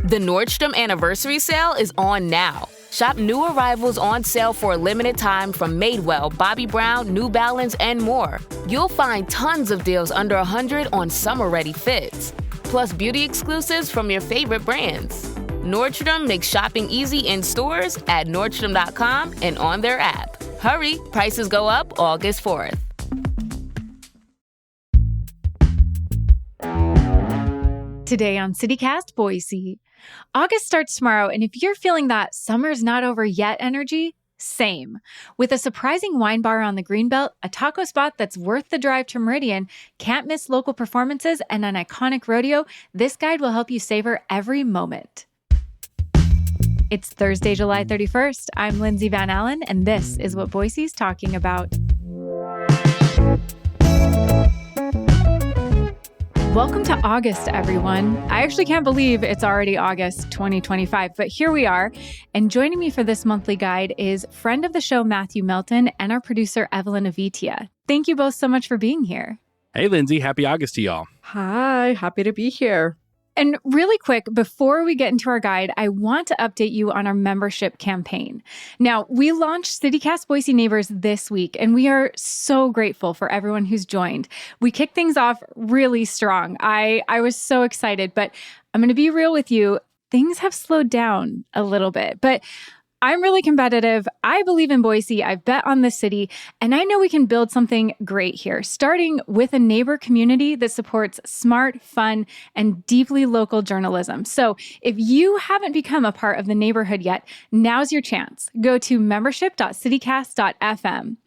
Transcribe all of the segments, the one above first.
The Nordstrom Anniversary Sale is on now. Shop new arrivals on sale for a limited time from Madewell, Bobbi Brown, New Balance, and more. You'll find tons of deals under $100 on summer-ready fits, plus beauty exclusives from your favorite brands. Nordstrom makes shopping easy in stores, at Nordstrom.com, and on their app. Hurry, prices go up August 4th. Today on CityCast Boise. August starts tomorrow, and if you're feeling that summer's not over yet energy, same. With a surprising wine bar on the Greenbelt, a taco spot that's worth the drive to Meridian, can't miss local performances, and an iconic rodeo, this guide will help you savor every moment. It's Thursday, July 31st. I'm Lindsay Van Allen, and this is what Boise's talking about. Welcome to August, everyone. I actually can't believe it's already August 2025, but here we are. And joining me for this monthly guide is friend of the show, Matthew Melton, and our producer, Evelyn Avitia. Thank you both so much for being here. Hey, Lindsay. Happy August to y'all. Hi. Happy to be here. And really quick, before we get into our guide, I want to update you on our membership campaign. Now, we launched CityCast Boise Neighbors this week, and we are so grateful for everyone who's joined. We kicked things off really strong. I was so excited, but I'm going to be real with you. Things have slowed down a little bit, but I'm really competitive. I believe in Boise. I've bet on this city, and I know we can build something great here, starting with a neighbor community that supports smart, fun, and deeply local journalism. So if you haven't become a part of the neighborhood yet, now's your chance. Go to membership.citycast.fm.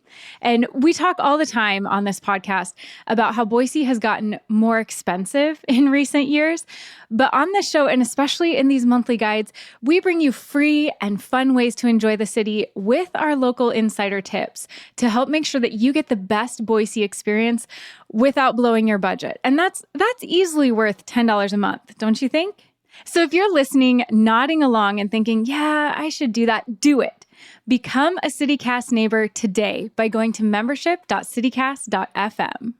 And we talk all the time on this podcast about how Boise has gotten more expensive in recent years. But on this show, and especially in these monthly guides, we bring you free and fun ways to enjoy the city with our local insider tips to help make sure that you get the best Boise experience without blowing your budget. And that's easily worth $10 a month, don't you think? So if you're listening, nodding along and thinking, yeah, I should do that, do it. Become a CityCast neighbor today by going to membership.citycast.fm.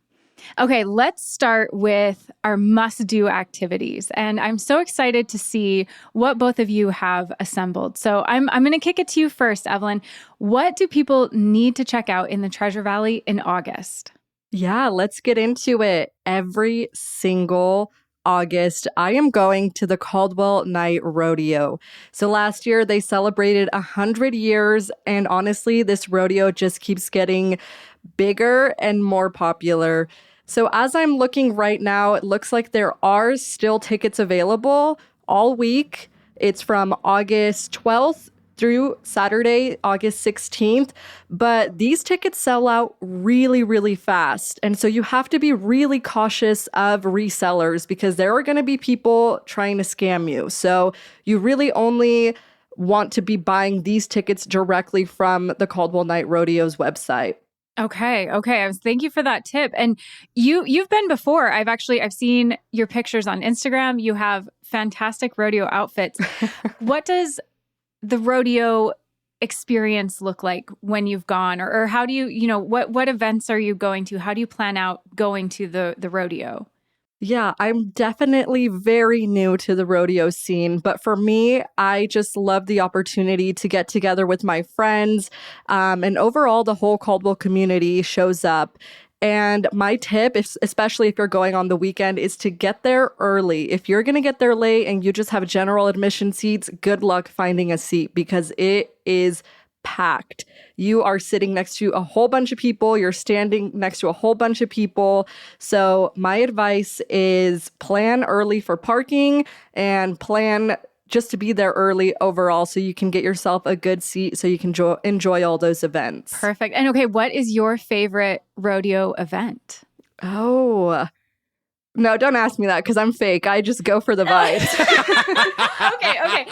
Okay, let's start with our must-do activities. And I'm so excited to see what both of you have assembled. So I'm going to kick it to you first, Evelyn. What do people need to check out in the Treasure Valley in August? Yeah, let's get into it. Every single August, I am going to the Caldwell Night Rodeo. So last year they celebrated 100 years, and honestly, this rodeo just keeps getting bigger and more popular. So as I'm looking right now, it looks like there are still tickets available all week. It's from August 12th through Saturday, August 16th. But these tickets sell out really, really fast. And so you have to be really cautious of resellers because there are going to be people trying to scam you. So you really only want to be buying these tickets directly from the Caldwell Night Rodeo's website. Okay. Thank you for that tip. And you've been before. I've seen your pictures on Instagram. You have fantastic rodeo outfits. What does the rodeo experience look like when you've gone? Or how do you what events are you going to? How do you plan out going to the rodeo? Yeah, I'm definitely very new to the rodeo scene, but for me, I just love the opportunity to get together with my friends, and overall, the whole Caldwell community shows up. And my tip, especially if you're going on the weekend, is to get there early. If you're going to get there late and you just have general admission seats, good luck finding a seat because it is packed. You are sitting next to a whole bunch of people. You're standing next to a whole bunch of people. So my advice is plan early for parking and plan just to be there early overall so you can get yourself a good seat so you can enjoy all those events. Perfect. And okay, what is your favorite rodeo event? Oh, no, don't ask me that because I'm fake. I just go for the vibes. Okay.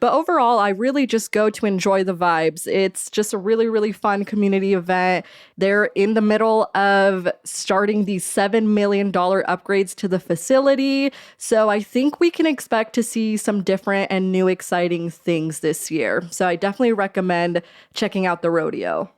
But overall, I really just go to enjoy the vibes. It's just a really, really fun community event. They're in the middle of starting these $7 million upgrades to the facility. So I think we can expect to see some different and new exciting things this year. So I definitely recommend checking out the rodeo.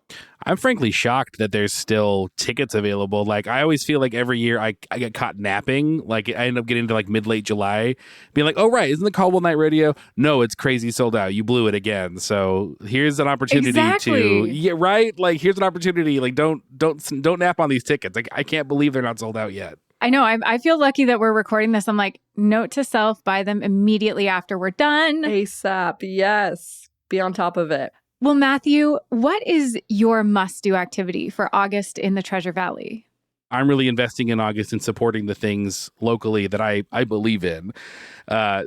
I'm frankly shocked that there's still tickets available. Like, I always feel like every year I get caught napping. Like, I end up getting to like mid-late July, being like, oh, right, isn't the Caldwell Night Rodeo? No, it's crazy sold out. You blew it again. So here's an opportunity Exactly. yeah, right? Like, here's an opportunity. Like, don't nap on these tickets. Like, I can't believe they're not sold out yet. I know. I feel lucky that we're recording this. I'm like, note to self, buy them immediately after we're done. ASAP. Yes. Be on top of it. Well, Matthew, what is your must-do activity for August in the Treasure Valley? I'm really investing in August and supporting the things locally that I believe in.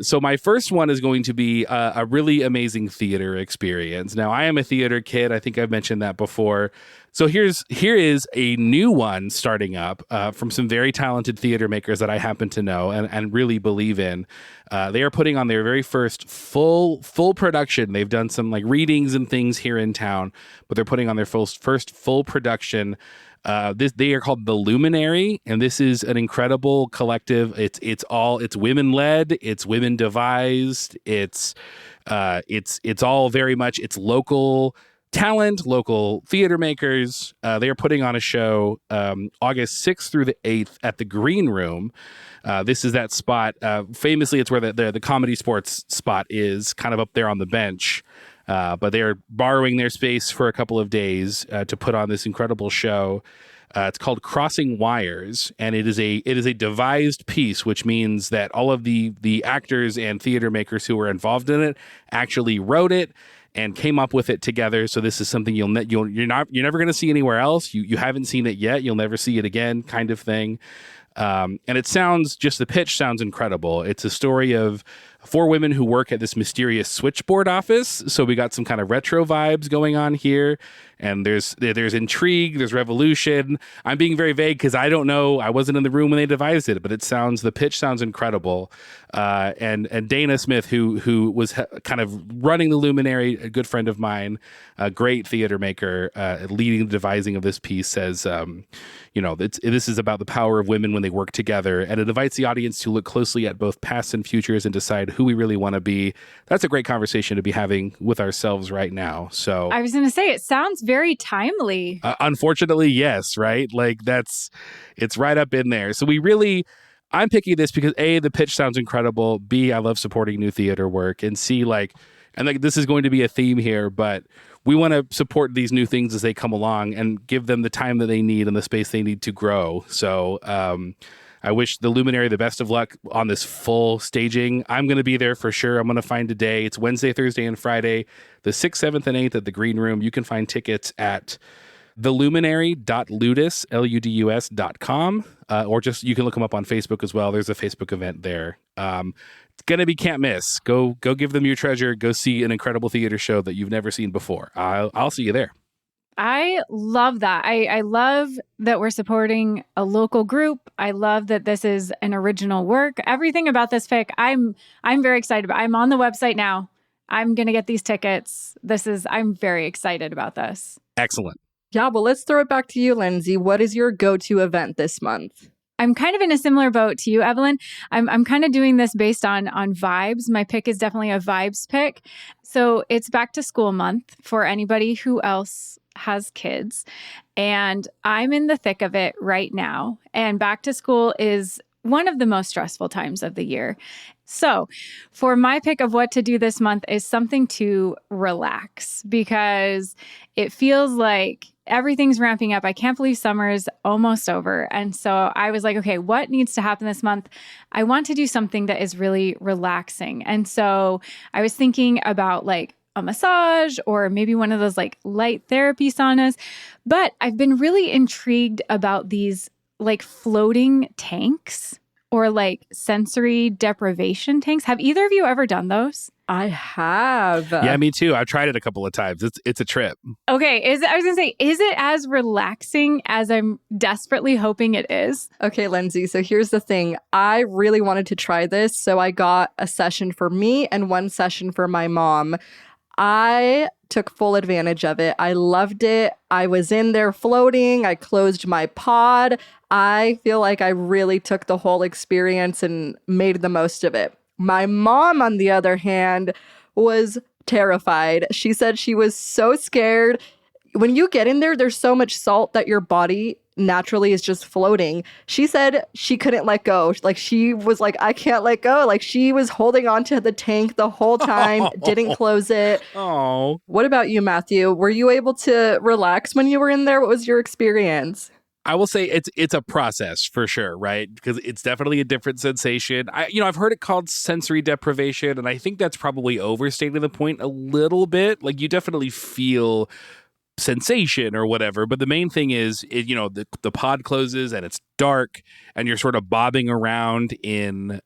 So my first one is going to be a really amazing theater experience. Now, I am a theater kid. I think I've mentioned that before. So here is a new one starting up from some very talented theater makers that I happen to know and really believe in. They are putting on their very first full production. They've done some like readings and things here in town, but they're putting on their first full production. They are called The Luminary, and this is an incredible collective. It's women led, it's women devised, it's all very much it's local talent, local theater makers. They are putting on a show August 6th through the 8th at the Green Room. This is that spot. Famously, it's where the comedy sports spot is, kind of up there on the bench. But they are borrowing their space for a couple of days to put on this incredible show. It's called Crossing Wires, and it is a devised piece, which means that all of the actors and theater makers who were involved in it actually wrote it and came up with it together. So this is something you're never going to see anywhere else. You haven't seen it yet. You'll never see it again, kind of thing. And the pitch sounds incredible. It's a story of 4 women who work at this mysterious switchboard office. So we got some kind of retro vibes going on here. And there's intrigue, there's revolution. I'm being very vague because I don't know. I wasn't in the room when they devised it, but the pitch sounds incredible. And Dana Smith, who was kind of running the Luminary, a good friend of mine, a great theater maker, leading the devising of this piece, says, this is about the power of women when they work together, and it invites the audience to look closely at both past and futures and decide who we really want to be. That's a great conversation to be having with ourselves right now. So I was going to say, it sounds very timely. Unfortunately, yes, right? Like it's right up in there. So I'm picking this because A, the pitch sounds incredible. B, I love supporting new theater work. And C, this is going to be a theme here, but we want to support these new things as they come along and give them the time that they need and the space they need to grow. So I wish the Luminary the best of luck on this full staging. I'm going to be there for sure. I'm going to find a day. It's Wednesday, Thursday, and Friday, the 6th, 7th, and 8th at the Green Room. You can find tickets at theluminary.ludus.com, or just you can look them up on Facebook as well. There's a Facebook event there. It's going to be can't miss. Go give them your treasure. Go see an incredible theater show that you've never seen before. I'll see you there. I love that. I love that we're supporting a local group. I love that this is an original work. Everything about this fic, I'm very excited about. I'm on the website now. I'm going to get these tickets. I'm very excited about this. Excellent. Yeah, well, let's throw it back to you, Lindsay. What is your go-to event this month? I'm kind of in a similar boat to you, Evelyn. I'm kind of doing this based on vibes. My pick is definitely a vibes pick. So it's back to school month for anybody who else has kids. And I'm in the thick of it right now. And back to school is one of the most stressful times of the year. So for my pick of what to do this month is something to relax, because it feels like everything's ramping up. I can't believe summer is almost over. And so I was like, okay, what needs to happen this month? I want to do something that is really relaxing. And so I was thinking about like a massage or maybe one of those like light therapy saunas. But I've been really intrigued about these like floating tanks or like sensory deprivation tanks. Have either of you ever done those? I have. Yeah, me too. I've tried it a couple of times. It's a trip. Okay. I was going to say, is it as relaxing as I'm desperately hoping it is? Okay, Lindsay. So here's the thing. I really wanted to try this. So I got a session for me and one session for my mom. I took full advantage of it. I loved it. I was in there floating. I closed my pod. I feel like I really took the whole experience and made the most of it. My mom, on the other hand, was terrified. She said she was so scared. when you get in there, there's so much salt that your body naturally is just floating. She said she couldn't let go. Like, she was like, I can't let go. Like, she was holding on to the tank the whole time, didn't close it. Oh. What about you, Matthew? Were you able to relax when you were in there? What was your experience? I will say it's a process for sure, right? Because it's definitely a different sensation. I've heard it called sensory deprivation, and I think that's probably overstating the point a little bit. Like, you definitely feel sensation or whatever, but the main thing is the pod closes and it's dark and you're sort of bobbing around in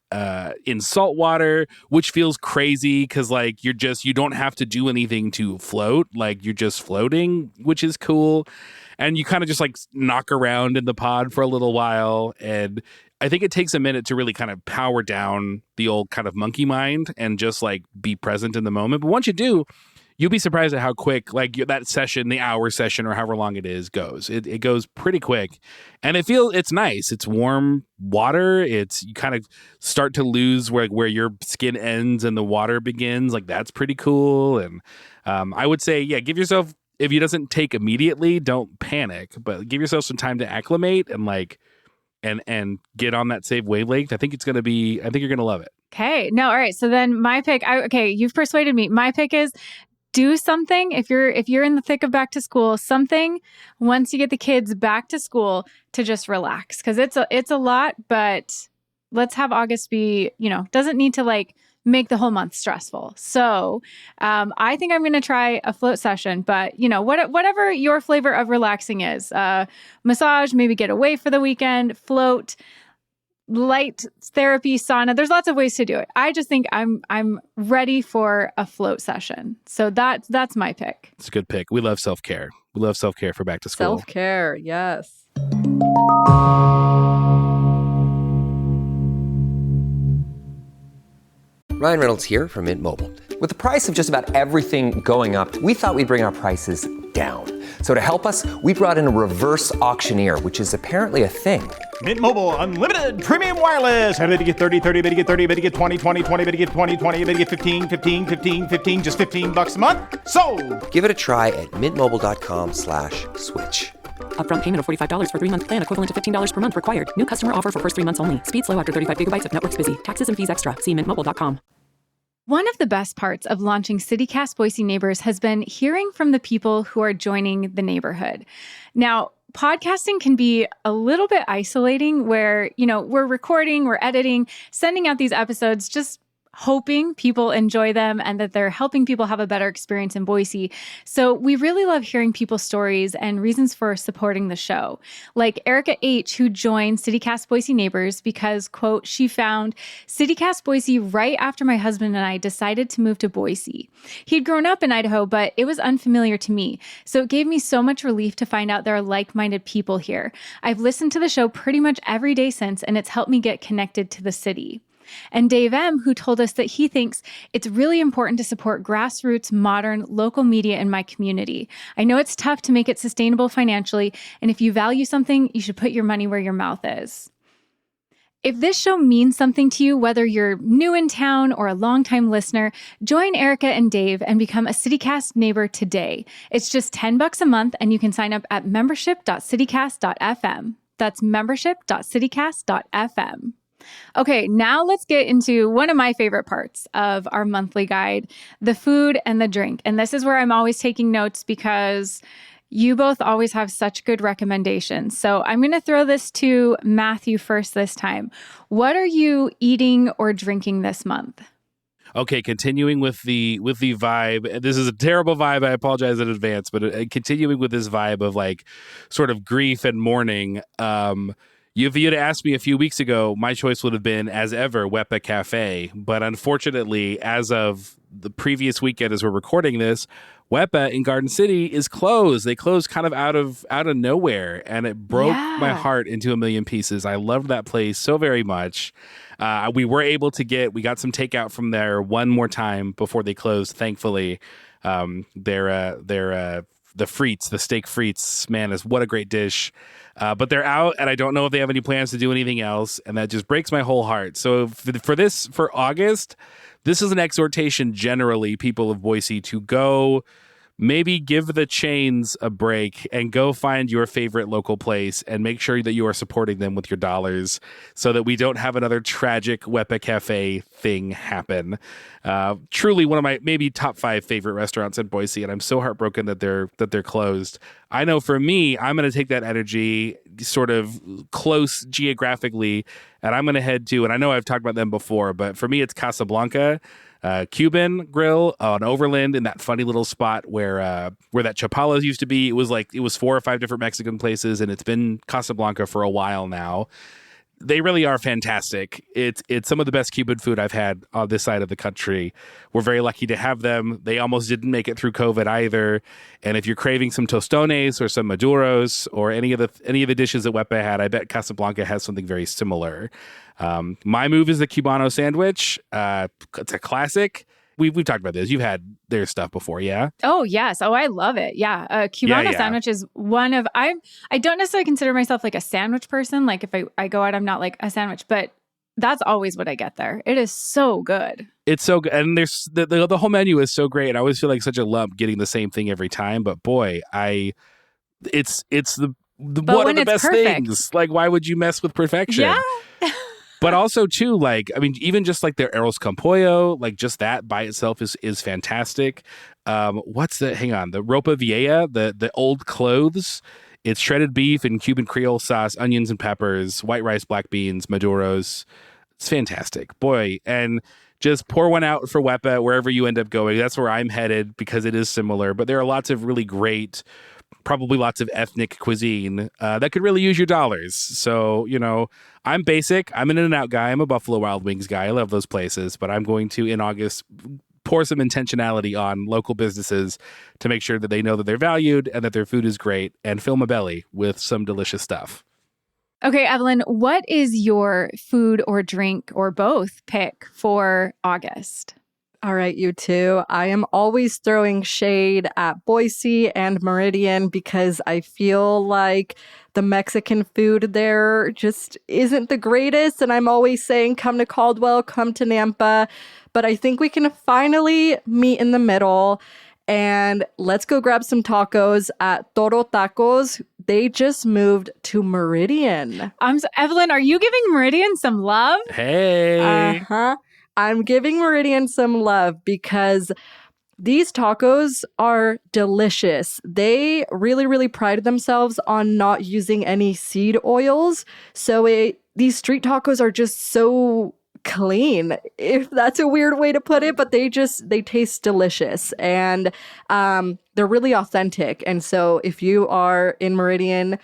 salt water, which feels crazy because like you don't have to do anything to float, like you're just floating, which is cool. And you kind of just like knock around in the pod for a little while, and I think it takes a minute to really kind of power down the old kind of monkey mind and just like be present in the moment. But once you do, you'll be surprised at how quick like that session, the hour session or however long it is, goes. It goes pretty quick, and it's nice. It's warm water. You kind of start to lose where your skin ends and the water begins. Like, that's pretty cool. And I would say, yeah, give yourself, if it doesn't take immediately, don't panic, but give yourself some time to acclimate and like and get on that same wavelength. I think you're going to love it. Okay. No, all right. So then my pick, you've persuaded me. My pick is do something if you're in the thick of back to school, something once you get the kids back to school to just relax, because it's a lot, but let's have August be, doesn't need to like make the whole month stressful. So I think I'm going to try a float session, but whatever your flavor of relaxing is, massage, maybe get away for the weekend, float, light therapy, sauna. There's lots of ways to do it. I just think I'm ready for a float session. So that's my pick. It's a good pick. We love self-care. We love self-care for back to school. Self-care, yes. Ryan Reynolds here from Mint Mobile. With the price of just about everything going up, we thought we'd bring our prices down. So to help us, we brought in a reverse auctioneer, which is apparently a thing. Mint Mobile Unlimited Premium Wireless. How to get 30, 30, bit to get 30, bit to get 20, 20, 20, bit to get 20, 20, bit to get 15, 15, 15, 15, just $15 a month? Sold! Give it a try at mintmobile.com/switch. Upfront payment of $45 for 3-month plan, equivalent to $15 per month required. New customer offer for first 3 months only. Speed slow after 35 gigabytes if network's busy. Taxes and fees extra. See mintmobile.com. One of the best parts of launching CityCast Boise Neighbors has been hearing from the people who are joining the neighborhood. Now, podcasting can be a little bit isolating where, we're recording, we're editing, sending out these episodes, just hoping people enjoy them and that they're helping people have a better experience in Boise. So we really love hearing people's stories and reasons for supporting the show. Like Erica H., who joined CityCast Boise Neighbors because, quote, she found CityCast Boise right after my husband and I decided to move to Boise. He'd grown up in Idaho, but it was unfamiliar to me. So it gave me so much relief to find out there are like-minded people here. I've listened to the show pretty much every day since, and it's helped me get connected to the city. And Dave M., who told us that he thinks it's really important to support grassroots, modern, local media in my community. I know it's tough to make it sustainable financially, and if you value something, you should put your money where your mouth is. If this show means something to you, whether you're new in town or a longtime listener, join Erica and Dave and become a CityCast neighbor today. It's just $10 a month, and you can sign up at membership.citycast.fm. That's membership.citycast.fm. Okay, now let's get into one of my favorite parts of our monthly guide, the food and the drink. And this is where I'm always taking notes because you both always have such good recommendations. So I'm going to throw this to Matthew first this time. What are you eating or drinking this month? Okay, continuing with the vibe. This is a terrible vibe. I apologize in advance, but continuing with this vibe of like sort of grief and mourning. If you'd asked me a few weeks ago, my choice would have been, as ever, Wepa Cafe. But unfortunately, as of the previous weekend, as we're recording this, Wepa in Garden City is closed. They closed kind of out of nowhere, and it broke my heart into a million pieces. I loved that place so very much. We were able to we got some takeout from there one more time before they closed. Thankfully, the frites, the steak frites, man, what a great dish. But they're out, and I don't know if they have any plans to do anything else, and that just breaks my whole heart. So for August, this is an exhortation generally, people of Boise, to go maybe give the chains a break and go find your favorite local place and make sure that you are supporting them with your dollars so that we don't have another tragic Wepa Cafe thing happen. Truly one of my maybe top 5 favorite restaurants in Boise, and I'm so heartbroken that they're closed. I know for me, I'm going to take that energy sort of close geographically, and I'm going to head to, and I know I've talked about them before, but for me it's Casablanca. Cuban grill on Overland in that funny little spot where that Chapala's used to be. It was 4 or 5 different Mexican places, and it's been Casablanca for a while now. They really are fantastic. It's some of the best Cuban food I've had on this side of the country. We're very lucky to have them. They almost didn't make it through COVID either. And if you're craving some tostones or some maduros or any of the dishes that Wepa had, I bet Casablanca has something very similar. My move is the Cubano sandwich. It's a classic. We've talked about this. You've had their stuff before, yeah? Oh, yes. Oh, I love it. Yeah. Cubano sandwich is one of, I don't necessarily consider myself like a sandwich person. Like if I go out, I'm not like a sandwich, but that's always what I get there. It is so good. It's so good. And there's the whole menu is so great. I always feel like such a lump getting the same thing every time. But boy, it's one of the best things. Like, why would you mess with perfection? Yeah. But also, too, like, I mean, even just like their arroz con pollo, like just that by itself is fantastic. What's the, hang on, the ropa vieja, the old clothes. It's shredded beef and Cuban Creole sauce, onions and peppers, white rice, black beans, maduros. It's fantastic. Boy, and just pour one out for Wepa wherever you end up going. That's where I'm headed because it is similar. But there are lots of really great, probably lots of ethnic cuisine that could really use your dollars. So, I'm basic. I'm an In-N-Out guy. I'm a Buffalo Wild Wings guy. I love those places. But I'm going to, in August, pour some intentionality on local businesses to make sure that they know that they're valued and that their food is great and fill my belly with some delicious stuff. Okay, Evelyn, what is your food or drink or both pick for August? All right, you two. I am always throwing shade at Boise and Meridian because I feel like the Mexican food there just isn't the greatest. And I'm always saying, come to Caldwell, come to Nampa. But I think we can finally meet in the middle. And let's go grab some tacos at Toro Tacos. They just moved to Meridian. Evelyn, are you giving Meridian some love? Hey. Uh-huh. I'm giving Meridian some love because these tacos are delicious. They really, really pride themselves on not using any seed oils. So these street tacos are just so clean, if that's a weird way to put it, but they taste delicious and they're really authentic. And so if you are in Meridian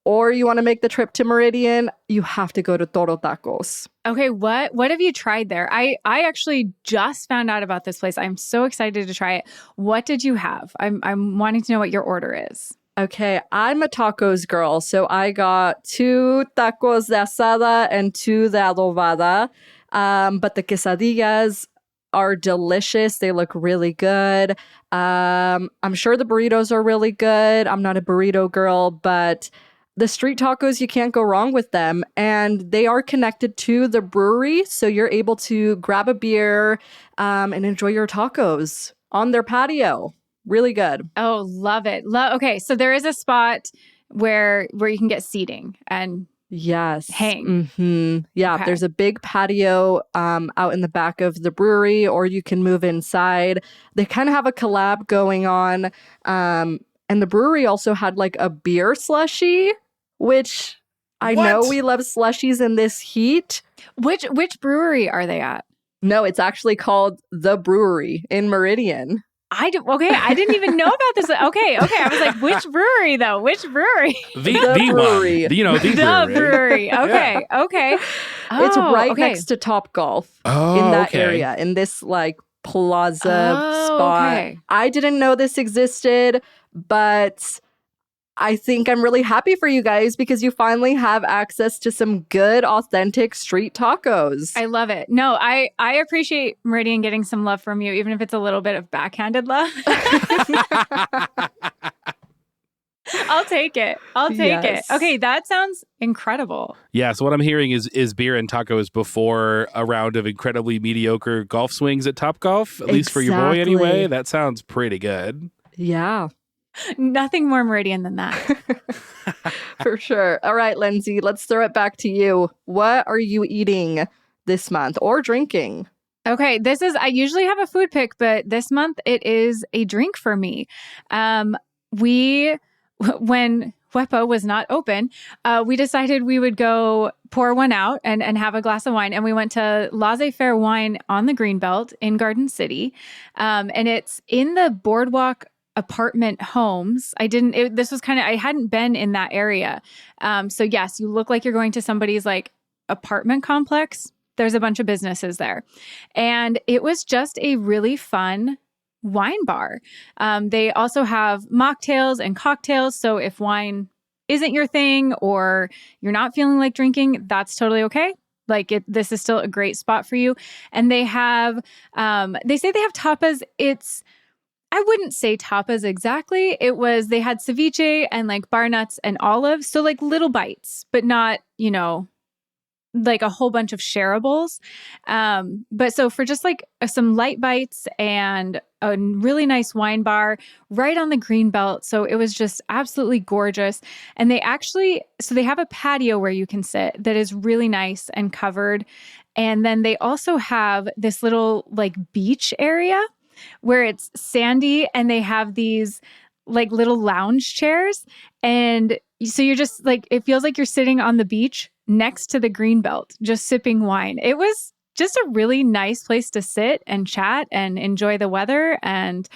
or you want to make the trip to Meridian, you have to go to Toro Tacos. Okay, what have you tried there? I actually just found out about this place. I'm so excited to try it. What did you have? I'm wanting to know what your order is. Okay, I'm a tacos girl, so I got 2 tacos de asada and 2 de adobada. But the quesadillas are delicious. They look really good. I'm sure the burritos are really good. I'm not a burrito girl, but the street tacos, you can't go wrong with them. And they are connected to the brewery, so you're able to grab a beer and enjoy your tacos on their patio. Really good. Oh, love it. Okay, so there is a spot where you can get seating and yes, hang. Mm-hmm. Yeah, Okay. There's a big patio out in the back of the brewery, or you can move inside. They kind of have a collab going on. And the brewery also had like a beer slushie, which I know we love slushies in this heat. Which brewery are they at? No, it's actually called The Brewery in Meridian. I didn't even know about this. Okay. I was like, which brewery though? Which brewery? The brewery. One. The The brewery. Okay. Yeah. Okay. It's right okay. next to Top Golf in that area, in this like plaza spot. Okay. I didn't know this existed, but I think I'm really happy for you guys because you finally have access to some good, authentic street tacos. I love it. No, I appreciate Meridian getting some love from you, even if it's a little bit of backhanded love. I'll take it. Yes. Okay, that sounds incredible. Yeah, so what I'm hearing is beer and tacos before a round of incredibly mediocre golf swings at Topgolf, at least for your boy anyway. That sounds pretty good. Yeah, Nothing more Meridian than that. for sure. All right, Lindsay, let's throw it back to you. What are you eating this month or drinking? Okay, I usually have a food pick, but this month it is a drink for me. When Wepo was not open, we decided we would go pour one out and have a glass of wine. And we went to Laissez-Faire Wine on the Greenbelt in Garden City. And it's in the Boardwalk apartment homes. I hadn't been in that area. So yes, you look like you're going to somebody's like apartment complex. There's a bunch of businesses there. And it was just a really fun wine bar. They also have mocktails and cocktails. So if wine isn't your thing or you're not feeling like drinking, that's totally okay. This is still a great spot for you. And they have, they say they have tapas. I wouldn't say tapas exactly. They had ceviche and like bar nuts and olives. So like little bites, but not, like a whole bunch of shareables. But so for just like some light bites and a really nice wine bar right on the Greenbelt. So it was just absolutely gorgeous. And they have a patio where you can sit that is really nice and covered. And then they also have this little like beach area where it's sandy and they have these like little lounge chairs. And so you're just like, it feels like you're sitting on the beach next to the Greenbelt, just sipping wine. It was just a really nice place to sit and chat and enjoy the weather. And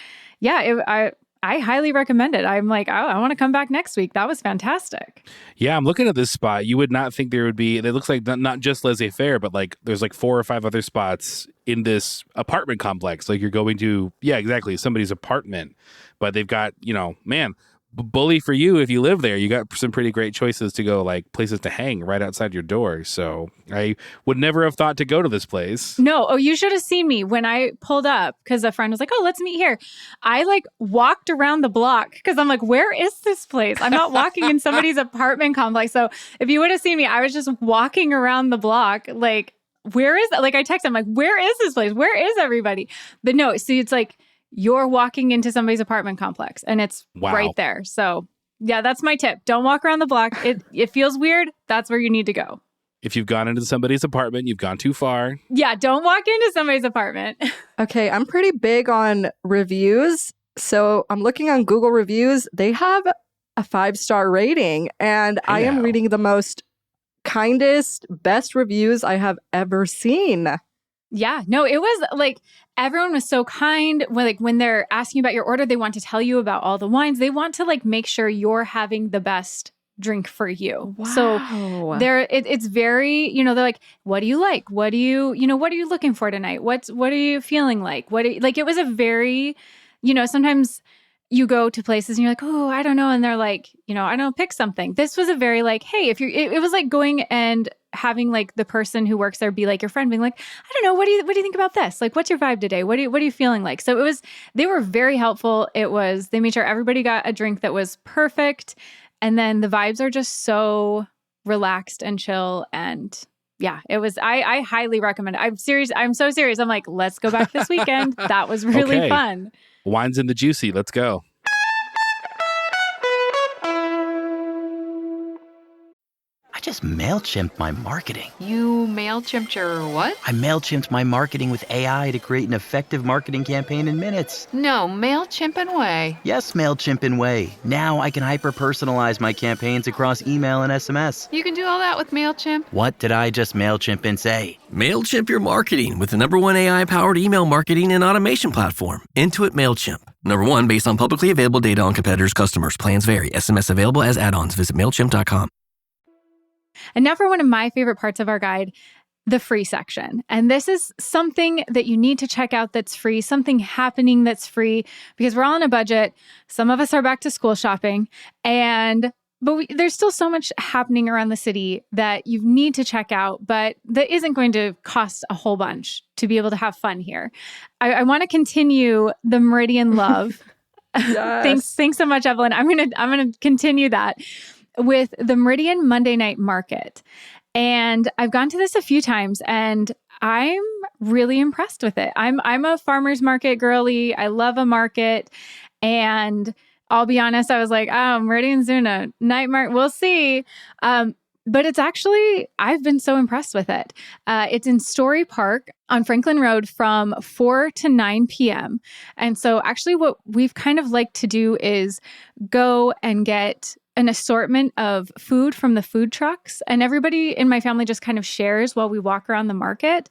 yeah, I highly recommend it. I'm like, I want to come back next week. That was fantastic. Yeah, I'm looking at this spot. You would not think there would be, it looks like not just Laissez-Faire, but like there's like 4 or 5 other spots in this apartment complex. Like you're going to, yeah, exactly, somebody's apartment. But they've got, man, bully for you if you live there. You got some pretty great choices to go, like places to hang right outside your door. So I would never have thought to go to this place. No. Oh, you should have seen me when I pulled up because a friend was like, oh, let's meet here. I like walked around the block because I'm like, where is this place? I'm not walking in somebody's apartment complex. So if you would have seen me, I was just walking around the block. Like, where is that? Like I texted him like, where is this place? Where is everybody? But no, see, it's like, you're walking into somebody's apartment complex and it's right there. So yeah, that's my tip. Don't walk around the block. It feels weird. That's where you need to go. If you've gone into somebody's apartment, you've gone too far. Yeah, don't walk into somebody's apartment. Okay, I'm pretty big on reviews. So I'm looking on Google reviews. They have a 5-star rating and I am reading the most kindest, best reviews I have ever seen. Yeah, no, it was like everyone was so kind. When they're asking about your order, they want to tell you about all the wines. They want to like make sure you're having the best drink for you. Wow. So it's very, they're like, what do you like? What are you looking for tonight? What are you feeling like? It was a very, sometimes you go to places and you're like, oh, I don't know. And they're like, I don't know, pick something. This was a very like, hey, it was like going and having like the person who works there be like your friend being like, I don't know, what do you think about this? Like, what's your vibe today? What are you feeling like? So they were very helpful. They made sure everybody got a drink that was perfect. And then the vibes are just so relaxed and chill. And yeah, I highly recommend it. I'm serious. I'm so serious. I'm like, let's go back this weekend. That was really fun. Wine's in the juicy. Let's go. I just MailChimped my marketing. You MailChimped your what? I MailChimped my marketing with AI to create an effective marketing campaign in minutes. No, MailChimp and Way. Yes, MailChimp and Way. Now I can hyper-personalize my campaigns across email and SMS. You can do all that with MailChimp? What did I just MailChimp and say? MailChimp your marketing with the #1 AI-powered email marketing and automation platform, Intuit MailChimp. #1 based on publicly available data on competitors' customers. Plans vary. SMS available as add-ons. Visit MailChimp.com. And now for one of my favorite parts of our guide, the free section. And this is something that you need to check out that's free, something happening that's free, because we're all on a budget. Some of us are back to school shopping, but there's still so much happening around the city that you need to check out, but that isn't going to cost a whole bunch to be able to have fun here. I want to continue the Meridian love. Yes. Thanks so much, Evelyn. I'm gonna continue that with the Meridian Monday Night Market. And I've gone to this a few times and I'm really impressed with it. I'm a farmer's market girly. I love a market. And I'll be honest, I was like, oh, Meridian's doing a night market. We'll see. But it's actually, I've been so impressed with it. It's in Story Park on Franklin Road from 4 to 9 p.m. And so actually what we've kind of liked to do is go and get an assortment of food from the food trucks. And everybody in my family just kind of shares while we walk around the market.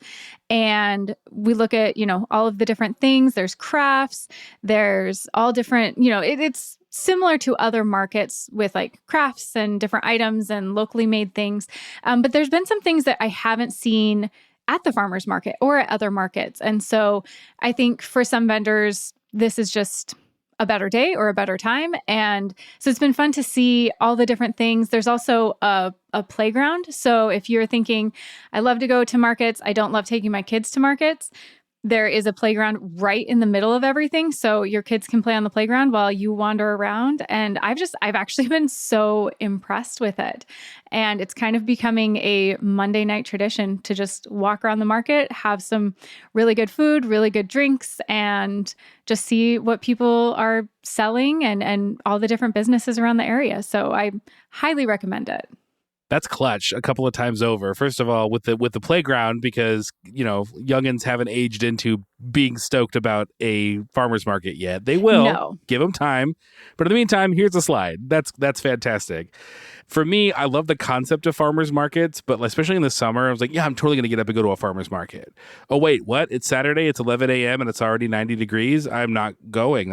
And we look at, all of the different things. There's crafts, there's all different, it's similar to other markets with like crafts and different items and locally made things. But there's been some things that I haven't seen at the farmer's market or at other markets. And so I think for some vendors, this is just a better day or a better time. And so it's been fun to see all the different things. There's also a playground. So if you're thinking, I love to go to markets, I don't love taking my kids to markets, there is a playground right in the middle of everything. So your kids can play on the playground while you wander around. And I've actually been so impressed with it. And it's kind of becoming a Monday night tradition to just walk around the market, have some really good food, really good drinks, and just see what people are selling and all the different businesses around the area. So I highly recommend it. That's clutch a couple of times over. First of all, with the playground, because, youngins haven't aged into being stoked about a farmer's market yet. They will. No. Give them time. But in the meantime, here's a slide. That's fantastic. For me, I love the concept of farmers markets, but especially in the summer, I was like, yeah, I'm totally going to get up and go to a farmer's market. Oh, wait, what? It's Saturday, it's 11 a.m. and it's already 90 degrees. I'm not going.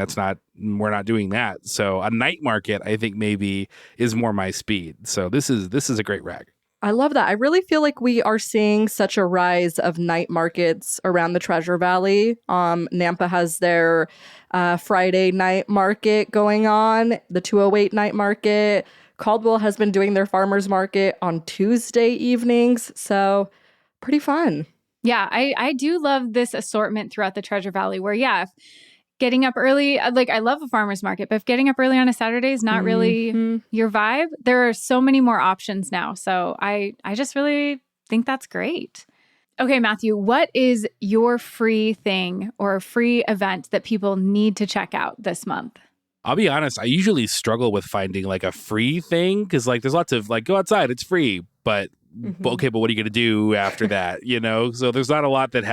We're not doing that. So a night market, I think maybe is more my speed. So this is a great rag. I love that. I really feel like we are seeing such a rise of night markets around the Treasure Valley. Nampa has their Friday night market going on, the 208 night market. Caldwell has been doing their farmers market on Tuesday evenings. So pretty fun. Yeah, I do love this assortment throughout the Treasure Valley where, if getting up early, like I love a farmer's market, but if getting up early on a Saturday is not really your vibe, there are so many more options now. So I just really think that's great. Okay, Matthew, what is your free thing or free event that people need to check out this month? I'll be honest, I usually struggle with finding like a free thing because like there's lots of like go outside, it's free, but okay, but what are you going to do after that? So there's not a lot that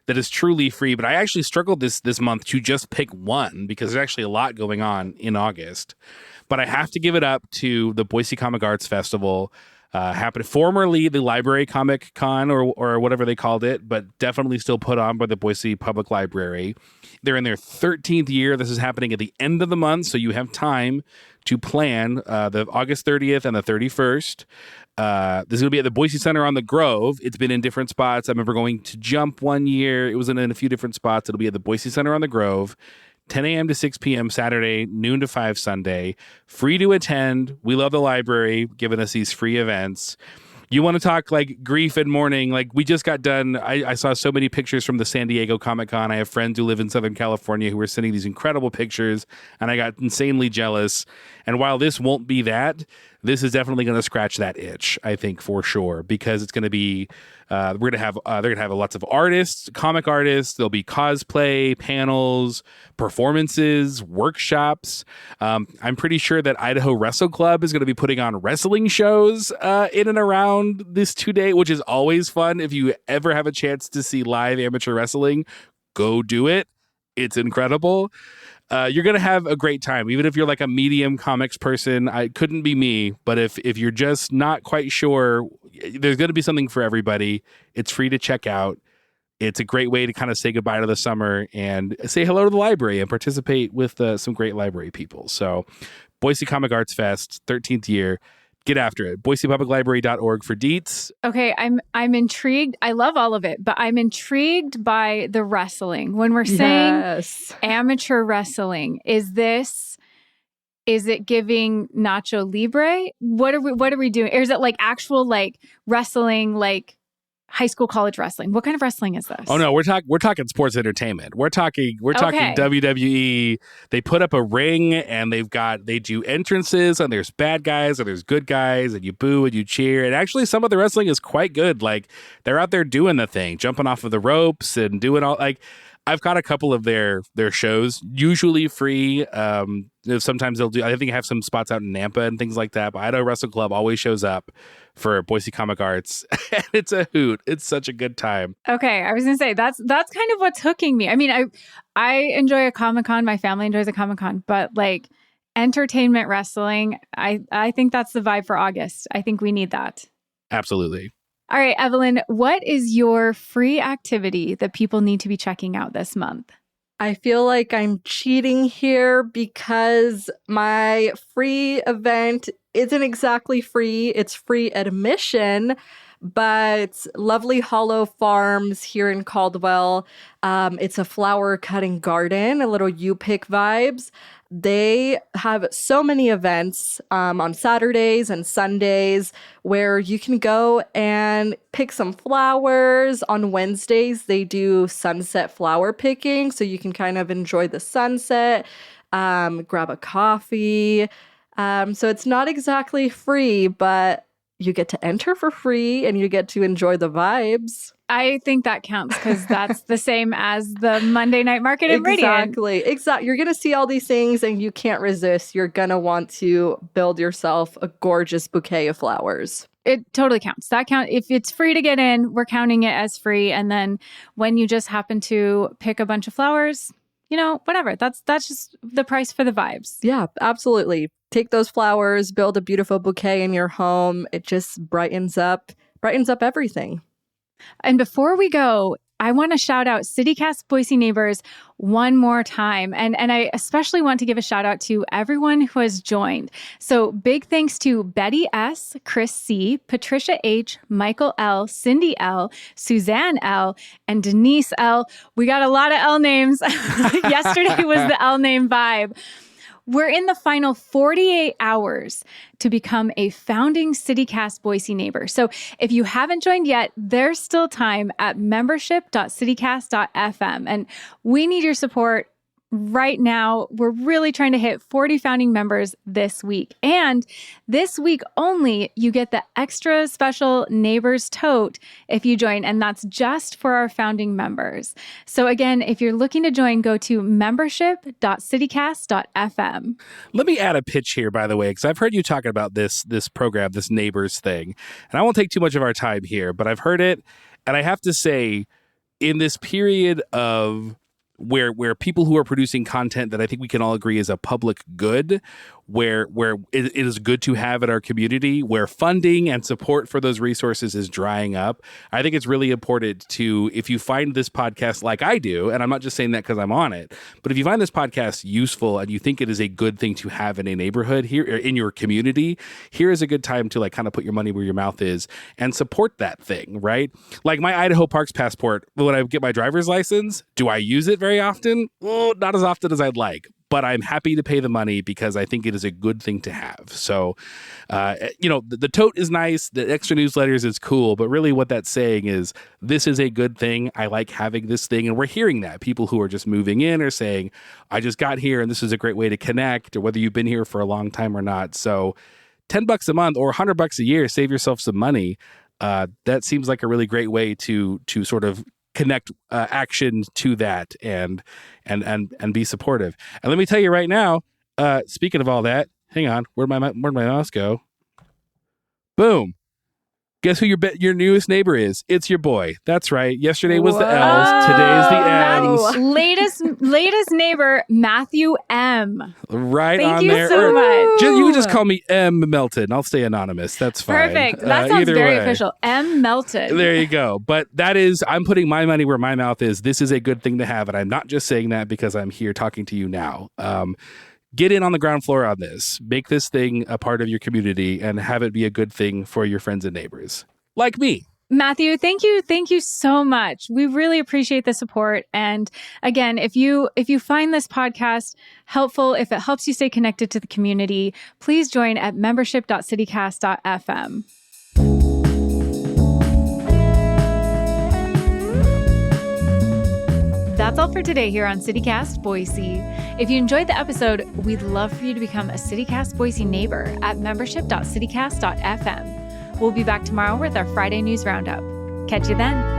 is truly free, but I actually struggled this month to just pick one because there's actually a lot going on in August. But I have to give it up to the Boise Comic Arts Festival. Happened formerly the Library Comic Con or whatever they called it, but definitely still put on by the Boise Public Library. They're in their 13th year. This is happening at the end of the month, so you have time to plan the August 30th and the 31st. This is going to be at the Boise Center on the Grove. It's been in different spots. I remember going to Jump one year. It was in a few different spots. It'll be at the Boise Center on the Grove. 10 a.m. to 6 p.m. Saturday, noon to 5 Sunday. Free to attend. We love the library giving us these free events. You want to talk like grief and mourning, like we just got done. I saw so many pictures from the San Diego Comic Con. I have friends who live in Southern California who were sending these incredible pictures, and I got insanely jealous. And while this won't be that, this is definitely going to scratch that itch, I think, for sure, because it's going to be they're going to have lots of artists, comic artists. There'll be cosplay, panels, performances, workshops. I'm pretty sure that Idaho Wrestle Club is going to be putting on wrestling shows in and around this 2-day, which is always fun. If you ever have a chance to see live amateur wrestling, go do it. It's incredible. You're going to have a great time. Even if you're like a medium comics person, I couldn't be me. But if you're just not quite sure, there's going to be something for everybody. It's free to check out. It's a great way to kind of say goodbye to the summer and say hello to the library and participate with some great library people. So Boise Comic Arts Fest, 13th year. Get after it. BoisePublicLibrary.org for deets. Okay, I'm intrigued. I love all of it, but I'm intrigued by the wrestling. When we're saying amateur wrestling, is it giving Nacho Libre? What are we doing? Or is it like actual like wrestling, like high school, college wrestling? What kind of wrestling is this? Oh no, we're talking sports entertainment. We're talking WWE. They put up a ring and they do entrances and there's bad guys and there's good guys and you boo and you cheer. And actually some of the wrestling is quite good. Like they're out there doing the thing, jumping off of the ropes and doing all like I've got a couple of their shows, usually free. Sometimes they'll do, I think they have some spots out in Nampa and things like that. But Idaho Wrestle Club always shows up for Boise Comic Arts. And it's a hoot. It's such a good time. Okay, I was gonna say that's kind of what's hooking me. I mean, I enjoy a Comic-Con. My family enjoys a Comic-Con, but like entertainment wrestling, I think that's the vibe for August. I think we need that. Absolutely. All right, Evelyn, what is your free activity that people need to be checking out this month? I feel like I'm cheating here because my free event isn't exactly free. It's free admission, but Lovely Hollow Farms here in Caldwell, it's a flower cutting garden, a little you pick vibes. They have so many events on Saturdays and Sundays where you can go and pick some flowers. On Wednesdays, they do sunset flower picking, so you can kind of enjoy the sunset, grab a coffee. So it's not exactly free, but you get to enter for free and you get to enjoy the vibes. I think that counts because that's the same as the Monday Night Market in Radiant. Exactly. You're going to see all these things and you can't resist. You're going to want to build yourself a gorgeous bouquet of flowers. It totally counts. That count. If it's free to get in, we're counting it as free. And then when you just happen to pick a bunch of flowers, whatever. That's just the price for the vibes. Yeah, absolutely. Take those flowers, build a beautiful bouquet in your home. It just brightens up everything. And before we go, I want to shout out CityCast Boise neighbors one more time. And I especially want to give a shout out to everyone who has joined. So big thanks to Betty S., Chris C., Patricia H., Michael L., Cindy L., Suzanne L., and Denise L. We got a lot of L names. Yesterday was the L name vibe. We're in the final 48 hours to become a founding CityCast Boise neighbor. So if you haven't joined yet, there's still time at membership.citycast.fm. And we need your support right now. We're really trying to hit 40 founding members this week. And this week only, you get the extra special Neighbors Tote if you join. And that's just for our founding members. So again, if you're looking to join, go to membership.citycast.fm. Let me add a pitch here, by the way, because I've heard you talking about this program, this Neighbors thing. And I won't take too much of our time here, but I've heard it. And I have to say, in this period of where people who are producing content that I think we can all agree is a public good, where it is good to have in our community, where funding and support for those resources is drying up, I think it's really important to, if you find this podcast like I do, and I'm not just saying that because I'm on it, but if you find this podcast useful and you think it is a good thing to have in a neighborhood here, or in your community, here is a good time to like kind of put your money where your mouth is and support that thing, right? Like my Idaho Parks passport, when I get my driver's license, do I use it very often? Well, not as often as I'd like. But I'm happy to pay the money because I think it is a good thing to have. So, the tote is nice. The extra newsletters is cool. But really what that's saying is this is a good thing. I like having this thing. And we're hearing that. People who are just moving in are saying, I just got here and this is a great way to connect, or whether you've been here for a long time or not. So $10 a month or $100 a year, save yourself some money. That seems like a really great way to sort of connect action to that and be supportive. And let me tell you right now, speaking of all that, hang on, where'd my mouse go? Boom. Guess who your newest neighbor is? It's your boy. That's right. Yesterday was the L's. Today is the M's. Latest neighbor, Matthew M. Right Thank on you there. so much. You can just call me M Melton. I'll stay anonymous. That's fine. Perfect. That sounds very way. official. M Melton. There you go. But that is, I'm putting my money where my mouth is. This is a good thing to have. And I'm not just saying that because I'm here talking to you now. Get in on the ground floor on this. Make this thing a part of your community and have it be a good thing for your friends and neighbors. Like me. Matthew, thank you. Thank you so much. We really appreciate the support. And again, if you find this podcast helpful, if it helps you stay connected to the community, please join at membership.citycast.fm. That's all for today here on CityCast Boise. If you enjoyed the episode, we'd love for you to become a CityCast Boise neighbor at membership.citycast.fm. We'll be back tomorrow with our Friday News Roundup. Catch you then.